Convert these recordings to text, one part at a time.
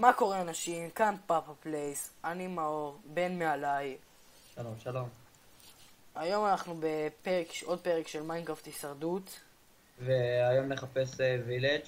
מה קורה אנשים? כאן פאפה פלייס, אני מאור, בן מעליי. שלום, שלום. היום אנחנו בפרק, עוד פרק של מיינקראפט הישרדות. והיום נחפש וילג'.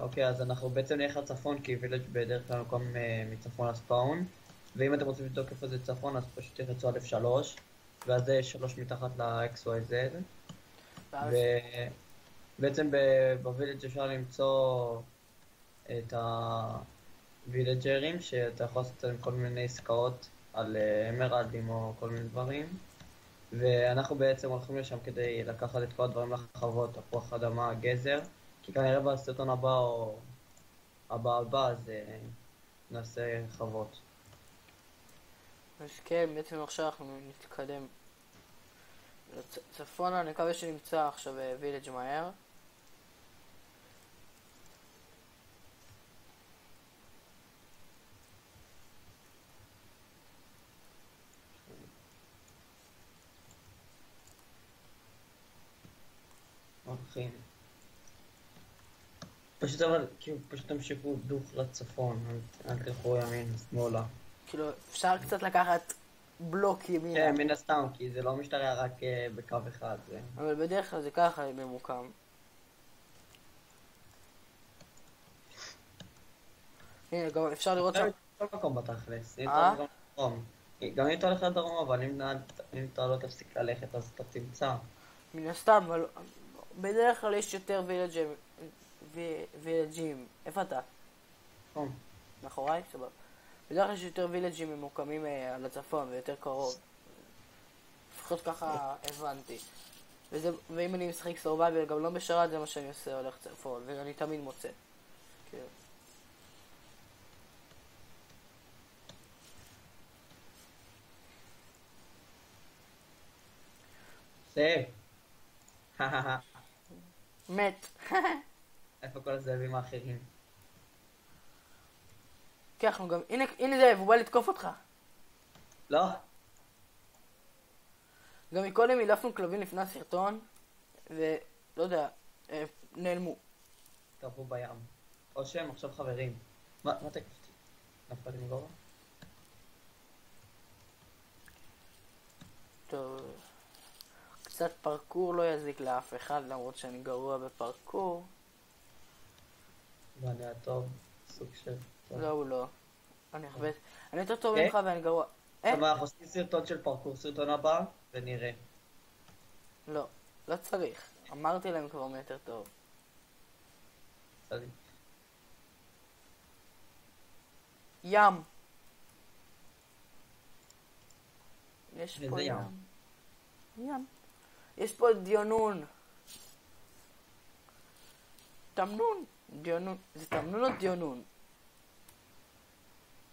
אוקיי, אז אנחנו בעצם נלך לצפון, כי וילג' בדרך כלל מקום מצפון לספאון. ואם אתם רוצים לבדוק איפה זה צפון, אז פשוט תלחצו על F3, ואז זה 3 מתחת ל-XYZ. ובעצם בווילג' אפשר למצוא את הווילג'רים, שאתה יכול לעשות עם כל מיני עסקאות על אמרלדים או כל מיני דברים. ואנחנו בעצם הולכים לשם כדי לקחת את כל הדברים לחוות, תפוח אדמה, גזר, כי כנראה בסרטון הבא או הבא אז נעשה חוות. אז כן, בעצם עכשיו אנחנו נתקדם לצפונה, אני מקווה שנמצא עכשיו וילג' מהר. הולכים. פשוט אבל, כאילו, פשוט תמשיכו דוך לצפון, אל תלכו ימין, שמאלה. כאילו, אפשר קצת לקחת בלוק ימינה. כן, מן הסתם, כי זה לא משתרע רק בקו אחד. אבל בדרך כלל זה ככה ממוקם. הנה, גם אפשר לראות שם. כל מקום בתכלס. גם אם אתה הולך לדרום, אבל אם אתה לא תפסיק ללכת, אז אתה תמצא. מן הסתם, אבל בדרך כלל יש יותר וילג'ים. איפה אתה? מאחוריי? סבבה. בדרך כלל יש יותר וילג'ים ממוקמים על הצפון ויותר קרוב. לפחות ככה הבנתי. ואם אני משחק סורבייבל, גם לא בשרת, זה מה שאני עושה, הולך צפון, ואני תמיד מוצא. כאילו. זאב. מת. איפה כל הזאבים האחרים? כן, אנחנו גם... הנה זאב, הוא בא לתקוף אותך. לא? גם מקודם הילפנו כלבים לפני הסרטון, ולא יודע, נעלמו. טוב, הוא בים. או שהם עכשיו חברים. מה תקפתי? נפלתי מגובה? טוב. קצת פרקור לא יזיק לאף אחד, למרות שאני גרוע בפרקור. ואני הטוב, סוג של... לא, הוא לא. אני יותר טוב ממך ואני גרוע. אבל אנחנו עושים סרטון של פרקור, סרטון הבא, ונראה. לא, לא צריך. אמרתי להם כבר מי יותר טוב. צריך. ים. יש פה איזה ים. ים? ים. יש פה דיונון. תמנון. דיונון. זה תמנון או דיונון?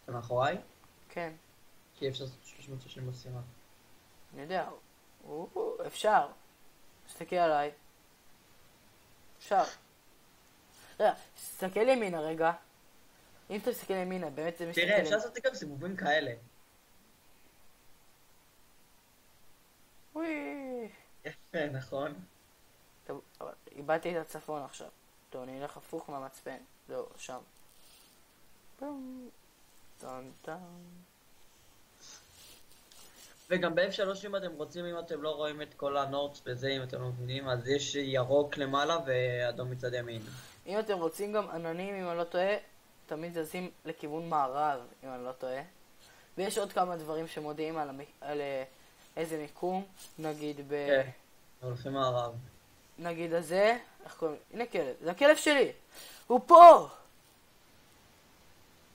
אתה מאחוריי? כן. כי אפשר לעשות 360 משימה. אני יודע. אפשר. תסתכל עליי. אפשר. תסתכל ימינה רגע. אם אתה תסתכל ימינה, באמת זה מסתכל... תראה, אפשר לעשות גם סיבובים כאלה. וואי. יפה, נכון? טוב, אבל איבדתי את הצפון עכשיו. טוב, אני אלך הפוך מהמצפן. זהו, שם. טן טן. וגם ב-F3 אם אתם רוצים, אם אתם לא רואים את כל הנורדס וזה, אם אתם לא מבינים, אז יש ירוק למעלה ואדום מצד ימין. אם אתם רוצים גם עננים, אם אני לא טועה, תמיד זזים לכיוון מערב, אם אני לא טועה. ויש עוד כמה דברים שמודיעים על איזה מיקום, נגיד כן, הולכים מערב. נגיד הזה, איך קוראים? הנה כלב, זה הכלב שלי! הוא פה!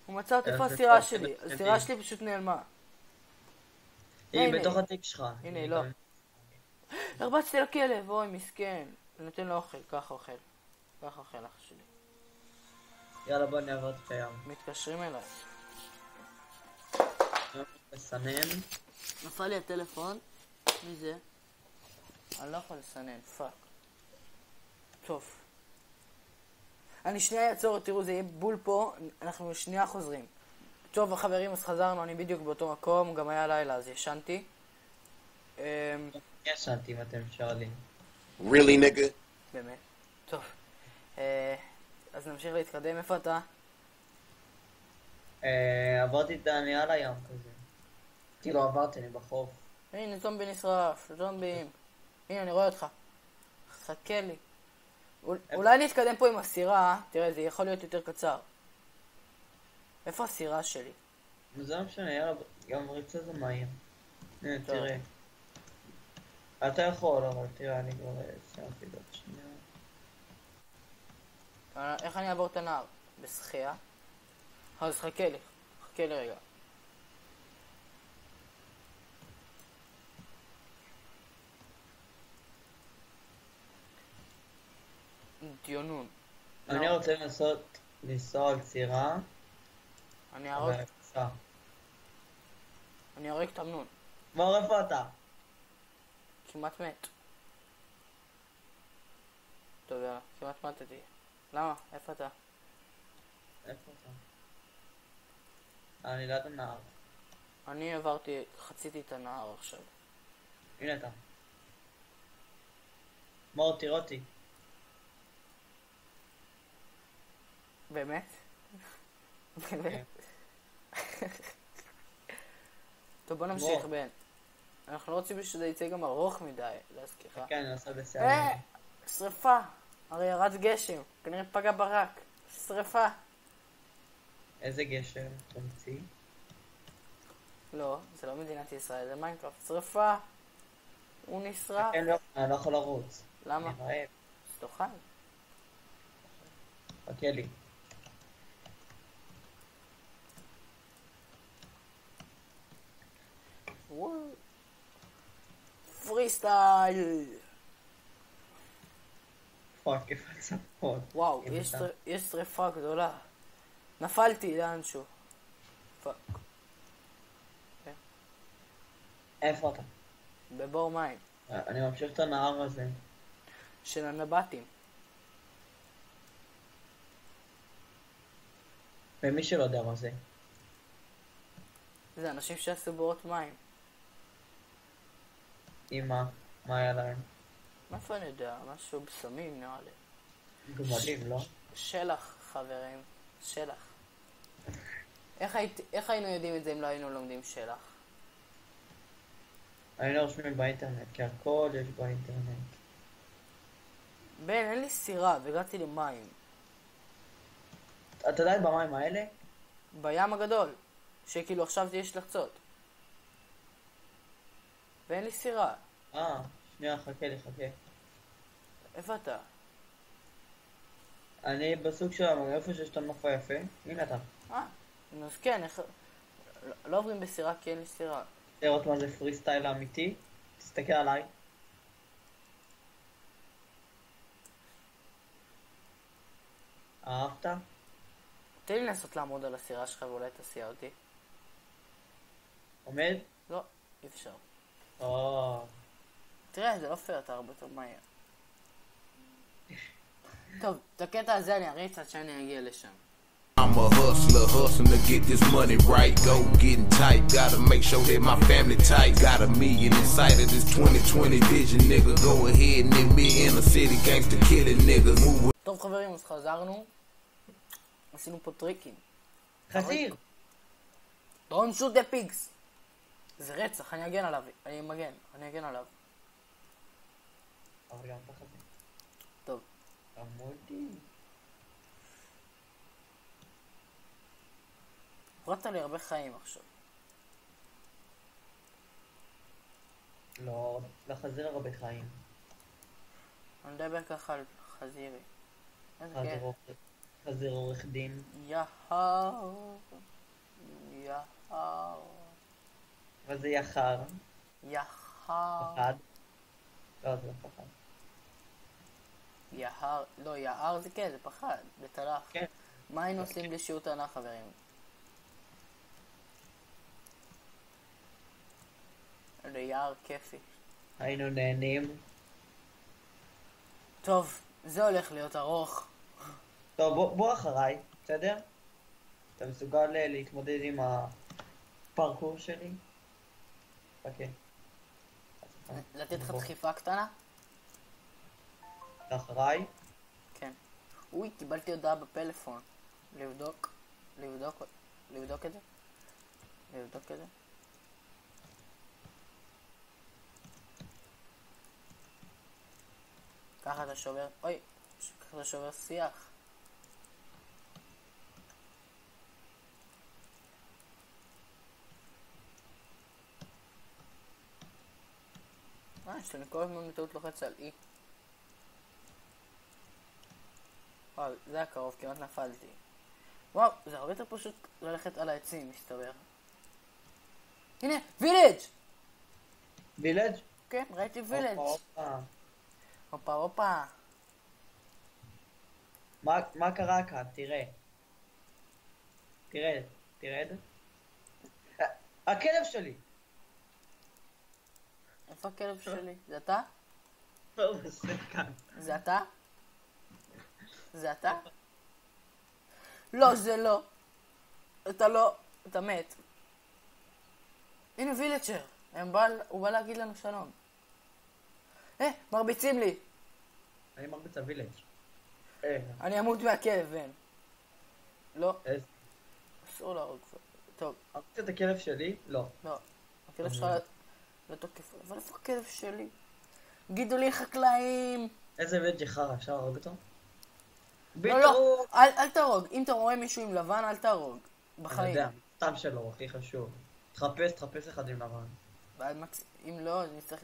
הוא מצא אותי איפה הסירה שלי, הסירה שלי פשוט נעלמה. היא בתוך התיק שלך. הנה, היא לא. הרבצתי לכלב, אוי, מסכן. אני נותן לו אוכל, ככה אוכל. ככה אוכל אח שלי. יאללה בוא נעבור את הים. מתקשרים אליי. לסנן. נפל לי הטלפון. מי זה? אני לא יכול לסנן, פאק. טוב. אני שנייה אעצור, תראו, זה יהיה בול פה, אנחנו שנייה חוזרים. טוב, חברים, אז חזרנו, אני בדיוק באותו מקום, גם היה לילה, אז ישנתי. ישנתי אם אתם שואלים. Really, nigga? באמת. טוב. אז נמשיך להתקדם, איפה אתה? עברתי את אני על הים כזה. כאילו עברתי, אני בחוף. הנה, זומבי נשרף, זומבים. הנה, אני רואה אותך. חכה לי. אולי נתקדם פה עם הסירה, תראה, זה יכול להיות יותר קצר. איפה הסירה שלי? זה לא משנה, יאללה, גם ריצה זה מהיר. הנה, טוב. תראה. אתה יכול, אבל תראה, אני כבר סיימתי עוד שנייה. איך אני אעבור את הנהר? בשחייה? אז חכה לי רגע. דיונון. אני רוצה לנסות לנסוע על סירה, אני אבל אהרוג אפשר. את אמנון. כבר איפה אתה? כמעט מת. טוב, יאללה, כמעט מתתי. למה? איפה אתה? איפה אתה? אני ליד הנהר. אני חציתי את הנהר עכשיו. הנה אתה. מור, תראה אותי. באמת? באמת? טוב, בוא נמשיך, בוא. בן. אנחנו לא רוצים שזה יצא גם ארוך מדי, להזכירך. כן, אני עושה בסדר. שריפה! הרי ירד גשם, כנראה פגע ברק. שריפה! איזה גשר? תמציא. לא, זה לא מדינת ישראל, זה מיינקראפט. שריפה! הוא נשרף. כן, לא, אני לא יכול לרוץ. למה? אני רעב. אז תאכל. חכה לי. פרי סטייל! פאק, איפה הצפון? וואו, הנה אתה. יש שריפה גדולה. נפלתי לאנשהו. פאק. איפה אתה? בבור מים. אני ממשיך את הנהר הזה. של הנבטים. ומי שלא יודע מה זה. זה אנשים שעשו בורות מים. אמא, מה היה להם? מאיפה אני יודע? משהו בסמים נראה לי. גמלים, לא? שלח, חברים. שלח. איך היינו יודעים את זה אם לא היינו לומדים שלח? היינו רושמים באינטרנט, כי הכל יש באינטרנט. בן, אין לי סירה והגעתי למים. אתה יודע במים האלה? בים הגדול. שכאילו עכשיו יש לחצות. ואין לי סירה. שנייה, חכה לי, חכה. איפה אתה? אני בסוג שלנו, איפה שיש את הנוף היפה. הנה אתה. אז כן, לא עוברים בסירה כי אין לי סירה. לראות מה זה פרי סטייל האמיתי. תסתכל עליי. אהבת? תן לי לנסות לעמוד על הסירה שלך ואולי תסיע אותי. עומד? לא, אי אפשר. או... תראה, זה לא פייר, אתה הרבה יותר מהר. טוב, את הקטע הזה אני אריץ עד שאני אגיע לשם. I'm a hustler, hustling to get this money right. Go getting tight, gotta make sure that my family tight. Got $1 million inside of this 2020 vision, nigga. Go ahead and hit me in the city, gangsta killing niggas. Move. טוב חברים, אז חזרנו. עשינו פה טריקים. חזיר! Don't shoot the pigs. זה רצח, אני אגן עליו. אני אגן עליו. אבל גם את החזיר. טוב. חמודי. הורדת לי הרבה חיים עכשיו. לא, לחזיר הרבה חיים. אני מדבר ככה על חזירי. איזה כיף. חזיר עורך דין. יהר. מה זה יחר? יהר. פחד? לא, זה לא פחד. יהר. לא, יהר זה כן, זה פחד. בתנ"ך. כן. מה היינו עושים בלי שיעור תנ"ך, חברים? זה יער כיפי. היינו נהנים. טוב, זה הולך להיות ארוך. טוב, בוא אחריי, בסדר? אתה מסוגל להתמודד עם הפרקור שלי? אוקיי. לתת לך דחיפה קטנה? אתה אחריי? כן. אוי, קיבלתי הודעה בפלאפון. לבדוק. לבדוק את זה? לבדוק את זה? ככה אתה שובר, אוי, ככה אתה שובר שיח. שאני כל הזמן בטעות לוחץ על E. וואו, זה היה קרוב, כמעט נפלתי. וואו, זה הרבה יותר פשוט ללכת על העצים, מסתבר. הנה, וילג'! וילג'? כן, ראיתי וילג'. הופה. הופה. מה קרה כאן? תראה. תרד. הכלב שלי! איפה הכלב שלי? זה אתה? הוא עושה כאן. זה אתה? זה אתה? לא, זה לא. אתה לא. אתה מת. הנה וילג'ר. הוא בא להגיד לנו שלום. מרביצים לי. אני מרביץ הווילג'. אני אמות מהכלב, בן. לא. איזה? אסור להרוג. טוב. מרביץ את הכלב שלי? לא. לא. הכלב שלך לא תוקף. אבל איפה הכלב שלי? גידולים חקלאיים. איזה וילג' חרא, אפשר להרוג אותו? לא, אל תהרוג. אם אתה רואה מישהו עם לבן, אל תהרוג. בחיים. אני יודע, סתם שלו, הכי חשוב. תחפש אחד עם לבן. אם לא, אז נצטרך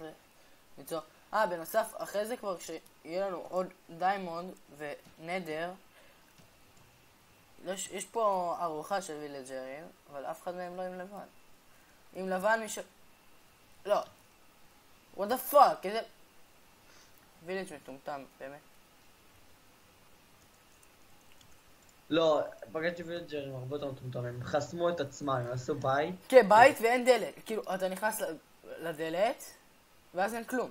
ליצור. בנוסף, אחרי זה כבר כשיהיה לנו עוד דיימונד ונדר, יש פה ארוחה של וילג'רים, אבל אף אחד מהם לא עם לבן. עם לבן מישהו... לא. What the fuck? איזה... וילג' מטומטם, באמת. לא, פגשתי וילג'רים הרבה יותר מטומטמים. הם חסמו את עצמם, הם עשו בית. כן, בית ואין דלת. כאילו, אתה נכנס לדלת, ואז אין כלום.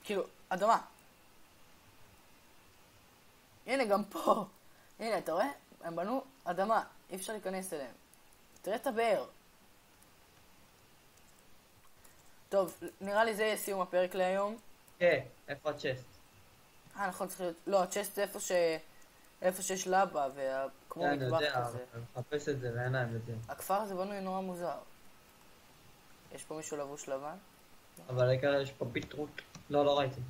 כאילו, אדמה. הנה, גם פה. הנה, אתה רואה? הם בנו אדמה. אי אפשר להיכנס אליהם. תראה את הבאר. טוב, נראה לי זה יהיה סיום הפרק להיום. כן, איפה הצ'סט? נכון, צריך להיות... לא, הצ'סט זה איפה שיש לבה, וכמו מטבח כזה. אני מחפש את זה ואין להם את זה. הכפר הזה בנוי נורא מוזר. יש פה מישהו לבוש לבן? אבל העיקר יש פה ביטרוט. לא ראיתי.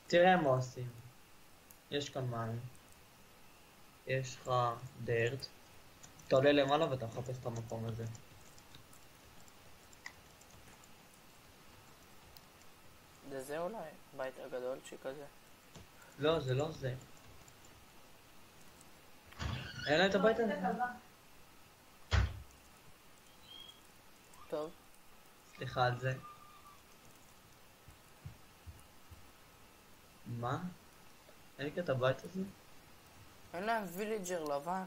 תראה מה עושים. יש כאן מים. יש לך דרט. אתה עולה למעלה ואתה מחפש את המקום הזה. זה אולי, בית הגדול שכזה. לא, זה לא זה. אין לה את הבית הזה. טוב. סליחה על זה. מה? אין לי את הבית הזה? אין להם וילג'ר לבן.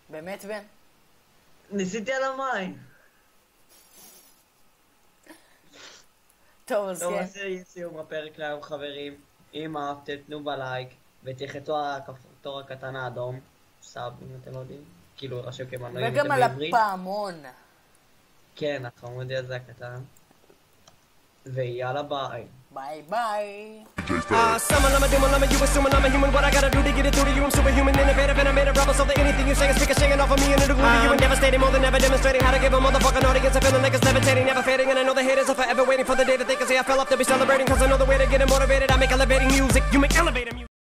באמת, בן? ניסיתי על המים. טוב, אז טוב, כן. אז זה סיום הפרק להיום חברים. אם אהבתם תנו בלייק ותלחצו על הכפתור הקטן האדום. סאב אם אתם לא יודעים. כאילו רשום כמנועים וגם על הפעמון. כן, החמודי הזה הקטן. ויאללה ביי. ביי ביי. Someone I'm a demon, I'm a you assuming I'm a human. What I gotta do to get it through to you? I'm superhuman, innovative, and I made a rebel. So that anything you say is ricocheting off of me and it'll glue to you and devastating. More than ever demonstrating how to give a motherfucking audience a feeling like it's levitating, never fading. And I know the haters are forever waiting for the day that they can say I fell off to be celebrating. Cause I know the way to get it motivated. I make elevating music, you make elevator music.